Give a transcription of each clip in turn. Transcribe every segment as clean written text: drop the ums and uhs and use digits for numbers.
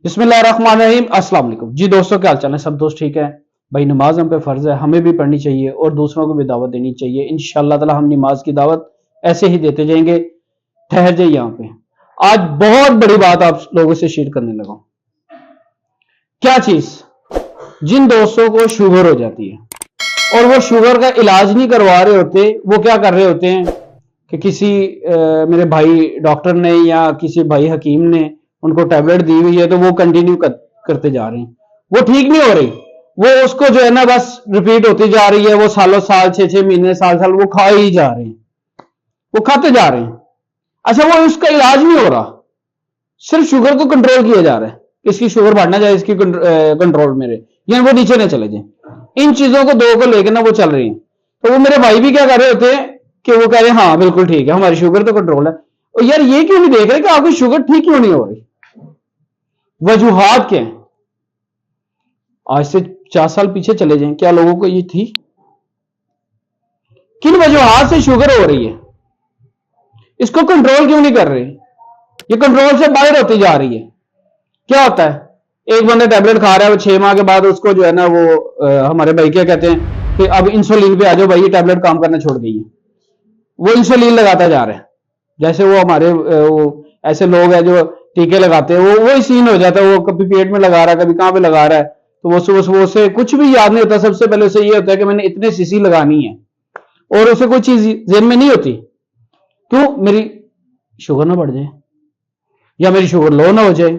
बिस्मिल्लाहिर्रहमानिर्रहीम। अस्सलाम वालेकुम जी दोस्तों, क्या हाल चाल है? सब दोस्त ठीक है भाई? नमाज हम पे फर्ज है, हमें भी पढ़नी चाहिए और दूसरों को भी दावत देनी चाहिए। इंशाअल्लाह ताला हम नमाज की दावत ऐसे ही देते जाएंगे। ठहर जाइए यहाँ पे, आज बहुत बड़ी बात आप लोगों से शेयर करने लगा। क्या चीज? जिन दोस्तों को शुगर हो जाती है और वो शुगर का इलाज नहीं करवा रहे होते, वो क्या कर रहे होते हैं कि किसी मेरे भाई डॉक्टर ने या किसी भाई हकीम ने उनको टैबलेट दी हुई है तो वो कंटिन्यू करते जा रहे हैं। वो ठीक नहीं हो रही, वो उसको जो है ना बस रिपीट होती जा रही है। वो सालों साल, 6-6 महीने, साल साल वो खा ही जा रहे हैं, वो खाते जा रहे हैं। अच्छा, वो उसका इलाज नहीं हो रहा, सिर्फ शुगर को कंट्रोल किया जा रहा है। इसकी शुगर बढ़ना जाए, इसकी कंट्रोल में रहे, यानी वो नीचे ना चले जाए। इन चीजों को दो को लेकर ना वो चल रही हैं। तो वो मेरे भाई भी क्या कर रहे होते हैं कि वो कह रहे हैं हाँ बिल्कुल ठीक है, हमारी शुगर तो कंट्रोल है। और यार ये क्यों नहीं देख रहे कि आपकी शुगर ठीक क्यों नहीं हो रही? वजूहात क्या है? आज से 4 साल पीछे चले जाएं, क्या लोगों को ये थी? किन वजूहात से शुगर हो रही है? इसको कंट्रोल क्यों नहीं कर रहे? ये कंट्रोल से बाहर होती जा रही है। क्या होता है, एक बंदा टैबलेट खा रहा है, वो 6 माह के बाद उसको जो है ना वो हमारे भाई क्या कहते हैं कि अब इंसुलिन पे आ जाओ भाई, ये टैबलेट काम करना छोड़ गई है। वो इंसुलिन लगाता जा रहा है। जैसे वो हमारे वो ऐसे लोग हैं जो टीके लगाते हैं, वो वही सीन हो जाता है। वो कभी पेट में लगा रहा है, कभी कहां पे लगा रहा है, तो वो सुबह उसे कुछ भी याद नहीं होता। सबसे पहले उसे ये होता है कि मैंने इतने सीसी लगानी है, और उसे कोई चीज जेहन में नहीं होती, क्यों मेरी शुगर ना बढ़ जाए या मेरी शुगर लो ना हो जाए।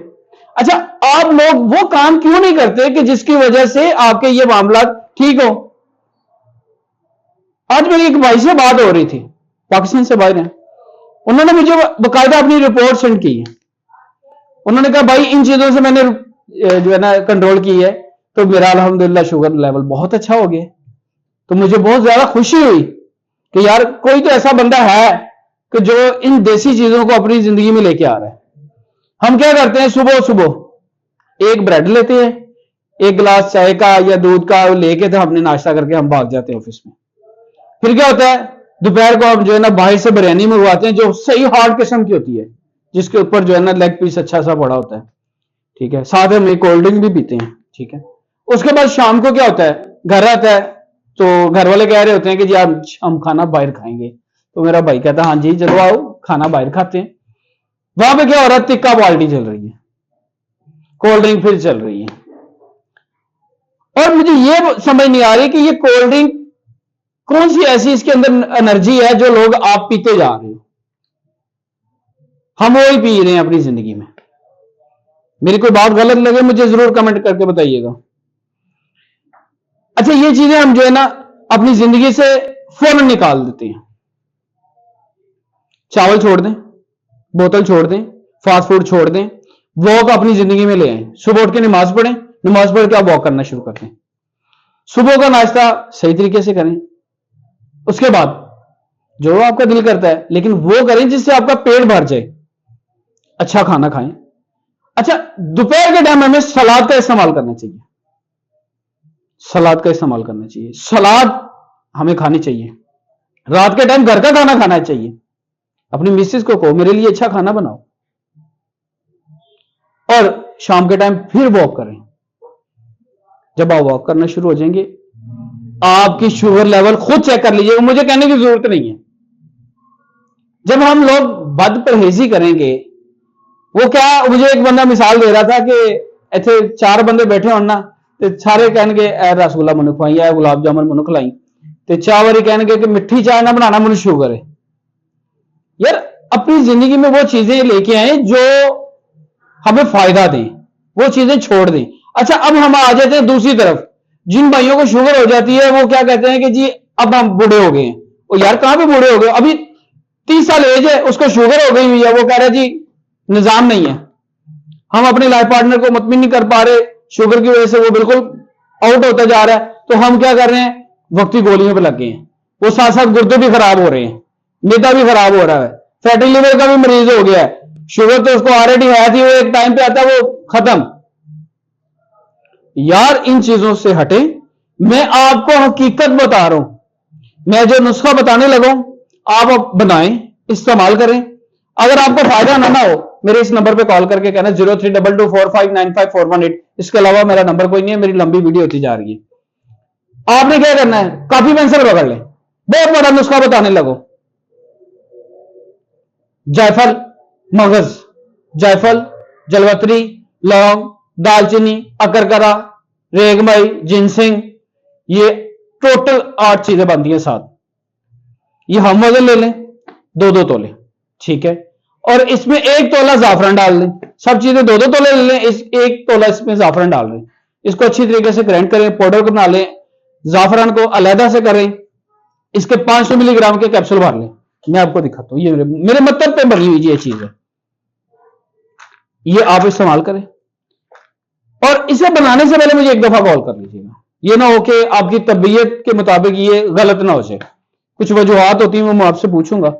अच्छा, आप लोग वो काम क्यों नहीं करते कि जिसकी वजह से आपके ये मामला ठीक हो? आज मेरी एक भाई से बात हो रही थी, पाकिस्तान से बाहर है। उन्होंने मुझे बकायदा अपनी रिपोर्ट सेंड की है। उन्होंने कहा भाई इन चीजों से मैंने जो है ना कंट्रोल की है, तो मेरा अल्हम्दुलिल्लाह शुगर लेवल बहुत अच्छा हो गया। तो मुझे बहुत ज्यादा खुशी हुई कि यार कोई तो ऐसा बंदा है कि जो इन देसी चीजों को अपनी जिंदगी में लेके आ रहा है। हम क्या करते हैं, सुबह सुबह एक ब्रेड लेते हैं, एक गिलास चाय का या दूध का लेके, तो हमने नाश्ता करके हम भाग जाते हैं ऑफिस में। फिर क्या होता है, दोपहर को हम जो है ना बाहर से बिरयानी मंगवाते हैं जो सही हार्ड किस्म की होती है, जिसके ऊपर जो है ना लेग पीस अच्छा सा पड़ा होता है, ठीक है। साथ में कोल्ड ड्रिंक भी पीते हैं, ठीक है। उसके बाद शाम को क्या होता है, घर आता है तो घर वाले कह रहे होते हैं कि जी आज हम खाना बाहर खाएंगे। तो मेरा भाई कहता है हाँ जी चलो आओ खाना बाहर खाते हैं। वहां पे क्या हो रहा है, तिक्का पार्टी चल रही है, कोल्ड ड्रिंक फिर चल रही है। और मुझे ये समझ नहीं आ रही कि ये कोल्ड ड्रिंक कौन सी ऐसी इसके अंदर एनर्जी है जो लोग आप पीते जा रहे हो। हम वही पी रहे हैं अपनी जिंदगी में। मेरी कोई बात गलत लगे मुझे जरूर कमेंट करके बताइएगा। अच्छा, ये चीजें हम जो है ना अपनी जिंदगी से फौरन निकाल देते हैं। चावल छोड़ दें, बोतल छोड़ दें, फास्ट फूड छोड़ दें, वॉक अपनी जिंदगी में ले आए। सुबह उठ के नमाज पढ़ें, नमाज पढ़ के आप वॉक करना शुरू कर दें। सुबह का नाश्ता सही तरीके से करें। उसके बाद जो आपका दिल करता है लेकिन वो करें जिससे आपका पेट भर जाए, अच्छा खाना खाएं। अच्छा, दोपहर के टाइम हमें सलाद का इस्तेमाल करना चाहिए। सलाद का इस्तेमाल करना चाहिए, सलाद हमें खानी चाहिए। रात के टाइम घर का खाना खाना चाहिए। अपनी मिसेस को कहो मेरे लिए अच्छा खाना बनाओ। और शाम के टाइम फिर वॉक करें। जब आप वॉक करना शुरू हो जाएंगे, आपकी शुगर लेवल खुद चेक कर लीजिएगा, मुझे कहने की जरूरत नहीं है। जब हम लोग बद परहेजी करेंगे, वो क्या, मुझे एक बंदा मिसाल दे रहा था कि ऐसे 4 बंदे बैठे होना तो सारे कहने रसगुल्ला मनु खवाई है, गुलाब जामुन मनु खिलाई, तो 4 बारी कहने कि मिठी चाय ना बनाना, मनु शुगर है। यार अपनी जिंदगी में वो चीजें लेके आए जो हमें फायदा दें, वो चीजें छोड़ दें। अच्छा, अब हम आ जाते हैं दूसरी तरफ। जिन भाइयों को शुगर हो जाती है वो क्या कहते हैं कि जी अब हम बूढ़े हो गए हैं। और यार कहां पे बूढ़े हो गए, अभी 30 साल एज है, उसको शुगर हो गई हुई है, वो कह रहा है जी निजाम नहीं है। हम अपने लाइफ पार्टनर को मुतमिन नहीं कर पा रहे, शुगर की वजह से वो बिल्कुल आउट होता जा रहा है। तो हम क्या कर रहे हैं, वक्ती गोलियों पे लग गए हैं। वो साथ साथ गुर्दे भी खराब हो रहे हैं, मैदा भी खराब हो रहा है, फैटी लिवर का भी मरीज हो गया है। शुगर तो उसको ऑलरेडी है थी, वो एक टाइम पे आता है वो खत्म। यार इन चीजों से हटे। मैं आपको हकीकत बता रहा हूं। मैं जो नुस्खा बताने लगा आप बनाएं, इस्तेमाल करें। अगर आपको फायदा ना हो मेरे इस नंबर पे कॉल करके कहना 0322459541 इसके अलावा मेरा नंबर कोई नहीं है। मेरी लंबी वीडियो होती जा रही है। आपने क्या करना है, कॉपी पेंसिल पकड़ ले, बहुत बड़ा नुस्खा बताने लगो। जायफल, मगज, जायफल, जलवत्री, लौंग, दालचीनी, अकरकरा, रेगमाई, जिनसिंग, ये टोटल 8 चीजें बनती हैं साथ। ये हम वजन ले लें 2-2 तोले, ठीक है, और इसमें 1 तोला जाफरान डाल लें। सब चीजें 2-2 तोले ले लें, इस 1 तोला इसमें जाफरान डाल लें। इसको अच्छी तरीके से ग्राइंड करें, पाउडर बना लें। जाफरान को अलहदा से करें, इसके 500 मिलीग्राम के कैप्सूल भर लें। मैं आपको दिखाता हूं, ये मेरे मतलब पे बनी हुई ये चीज है, ये आप इस्तेमाल करें। और इसे बनाने से पहले मुझे एक दफा कॉल कर लीजिएगा, ये ना हो कि आपकी तबीयत के मुताबिक ये गलत ना हो जाए। कुछ वजूहात होती है, मैं आपसे पूछूंगा,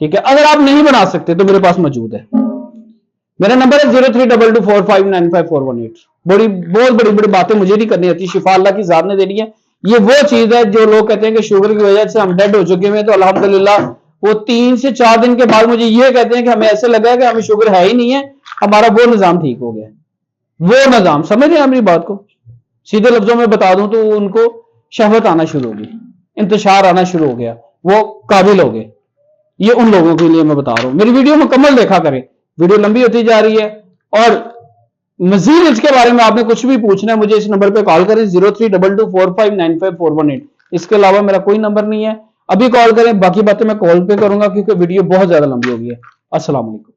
ठीक है। अगर आप नहीं बना सकते तो मेरे पास मौजूद है, मेरा नंबर है 0322459541 बहुत बड़ी बड़ी बातें मुझे नहीं करनी आती, शिफा अल्लाह की जात ने देनी है। ये वो चीज है जो लोग कहते हैं कि शुगर की वजह से हम डेड हो चुके हैं, तो अल्हम्दुलिल्लाह वो 3 से 4 दिन के बाद मुझे ये कहते हैं कि हमें ऐसे लगा है कि हमें शुगर है ही नहीं है, हमारा वो निजाम ठीक हो गया। वो निजाम समझ रहे हैं मेरी बात को, सीधे लफ्जों में बता दूं तो उनको शहवत आना शुरू हो गई, इंतशार आना शुरू हो गया, वो काबिल हो गए। ये उन लोगों के लिए मैं बता रहा हूं। मेरी वीडियो मुकम्मल देखा करें, वीडियो लंबी होती जा रही है। और मजीद इसके बारे में आपने कुछ भी पूछना है, मुझे इस नंबर पे कॉल करें 0322459541 इसके अलावा मेरा कोई नंबर नहीं है। अभी कॉल करें, बाकी बातें मैं कॉल पे करूंगा क्योंकि वीडियो बहुत ज्यादा लंबी हो गई है। अस्सलाम वालेकुम।